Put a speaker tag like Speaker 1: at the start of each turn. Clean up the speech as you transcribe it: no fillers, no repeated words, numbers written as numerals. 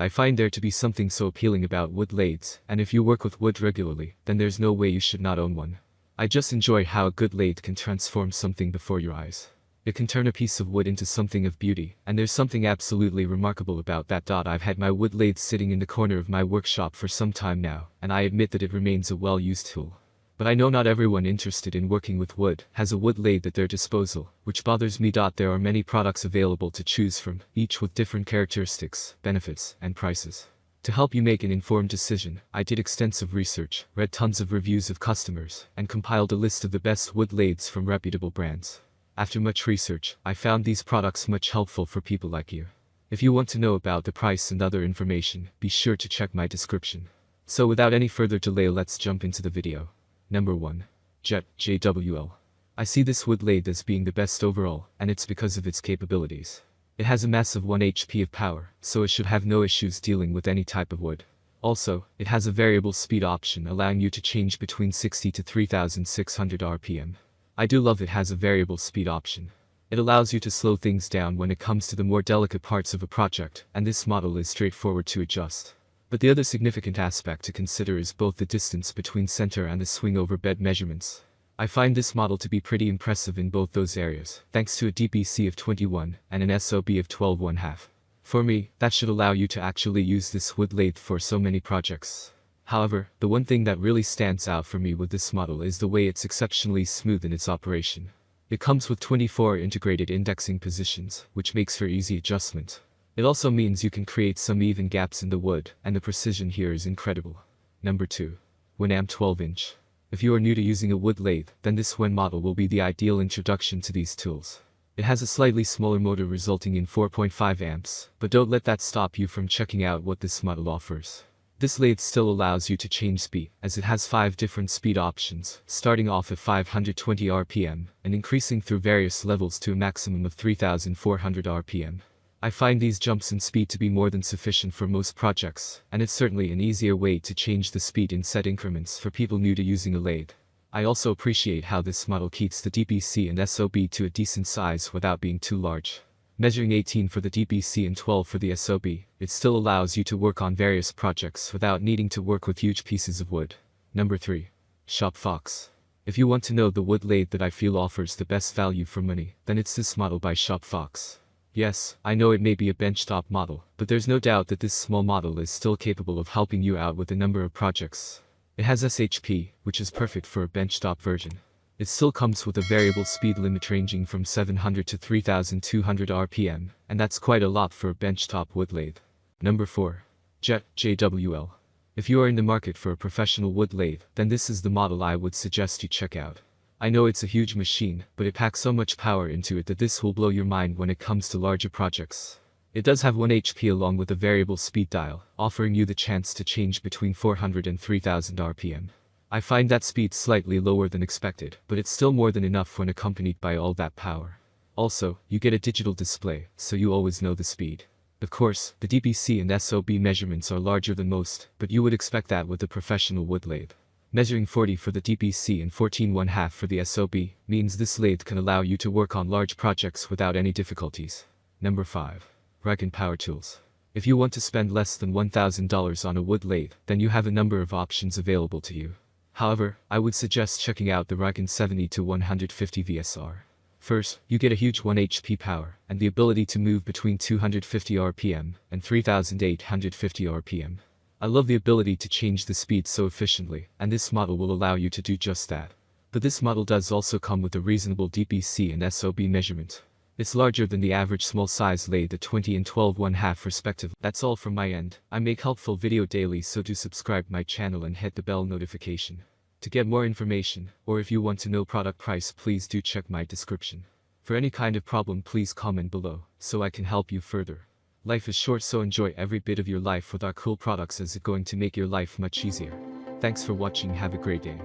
Speaker 1: I find there to be something so appealing about wood lathes, and if you work with wood regularly, then there's no way you should not own one. I just enjoy how a good lathe can transform something before your eyes. It can turn a piece of wood into something of beauty, and there's something absolutely remarkable about that. I've had my wood lathe sitting in the corner of my workshop for some time now, and I admit that it remains a well-used tool. But I know not everyone interested in working with wood has a wood lathe at their disposal, which bothers me. There are many products available to choose from, each with different characteristics, benefits, and prices. To help you make an informed decision, I did extensive research, read tons of reviews of customers, and compiled a list of the best wood lathes from reputable brands. After much research, I found these products much helpful for people like you. If you want to know about the price and other information, be sure to check my description. So without any further delay, let's jump into the video. Number 1. Jet JWL. I see this wood lathe as being the best overall, and it's because of its capabilities. It has a massive 1 HP of power, so it should have no issues dealing with any type of wood. Also, it has a variable speed option allowing you to change between 60 to 3600 RPM. I do love it has a variable speed option. It allows you to slow things down when it comes to the more delicate parts of a project, and this model is straightforward to adjust. But the other significant aspect to consider is both the distance between center and the swing over bed measurements. I find this model to be pretty impressive in both those areas, thanks to a DBC of 21 and an SOB of 12.5. For me, that should allow you to actually use this wood lathe for so many projects. However, the one thing that really stands out for me with this model is the way it's exceptionally smooth in its operation. It comes with 24 integrated indexing positions, which makes for easy adjustment. It also means you can create some even gaps in the wood, and the precision here is incredible. Number 2. WEN Amp 12-inch. If you are new to using a wood lathe, then this WEN model will be the ideal introduction to these tools. It has a slightly smaller motor resulting in 4.5 amps, but don't let that stop you from checking out what this model offers. This lathe still allows you to change speed, as it has 5 different speed options, starting off at 520 RPM, and increasing through various levels to a maximum of 3400 RPM. I find these jumps in speed to be more than sufficient for most projects, and it's certainly an easier way to change the speed in set increments for people new to using a lathe. I also appreciate how this model keeps the DBC and SOB to a decent size without being too large. Measuring 18 for the DBC and 12 for the SOB, it still allows you to work on various projects without needing to work with huge pieces of wood. Number 3. ShopFox. If you want to know the wood lathe that I feel offers the best value for money, then it's this model by ShopFox. Yes, I know it may be a benchtop model, but there's no doubt that this small model is still capable of helping you out with a number of projects. It has SHP, which is perfect for a benchtop version. It still comes with a variable speed limit ranging from 700 to 3200 RPM, and that's quite a lot for a benchtop wood lathe. Number 4. Jet JWL. If you are in the market for a professional wood lathe, then this is the model I would suggest you check out. I know it's a huge machine, but it packs so much power into it that this will blow your mind when it comes to larger projects. It does have 1 HP along with a variable speed dial, offering you the chance to change between 400 and 3000 RPM. I find that speed slightly lower than expected, but it's still more than enough when accompanied by all that power. Also, you get a digital display, so you always know the speed. Of course, the DBC and SOB measurements are larger than most, but you would expect that with a professional wood lathe. Measuring 40 for the DBC and 14.5 for the SOB means this lathe can allow you to work on large projects without any difficulties. Number 5. RIKON Power Tools. If you want to spend less than $1,000 on a wood lathe, then you have a number of options available to you. However, I would suggest checking out the RIKON 70 to 150 VSR. First, you get a huge 1 HP power, and the ability to move between 250 RPM and 3850 RPM. I love the ability to change the speed so efficiently, and this model will allow you to do just that. But this model does also come with a reasonable DBC and SOB measurement. It's larger than the average small size lathe at 20 and 12.5 respectively. That's all from my end. I make helpful video daily, so do subscribe my channel and hit the bell notification. To get more information, or if you want to know product price, please do check my description. For any kind of problem, please comment below, so I can help you further. Life is short, so enjoy every bit of your life with our cool products, as it's going to make your life much easier. Thanks for watching, have a great day.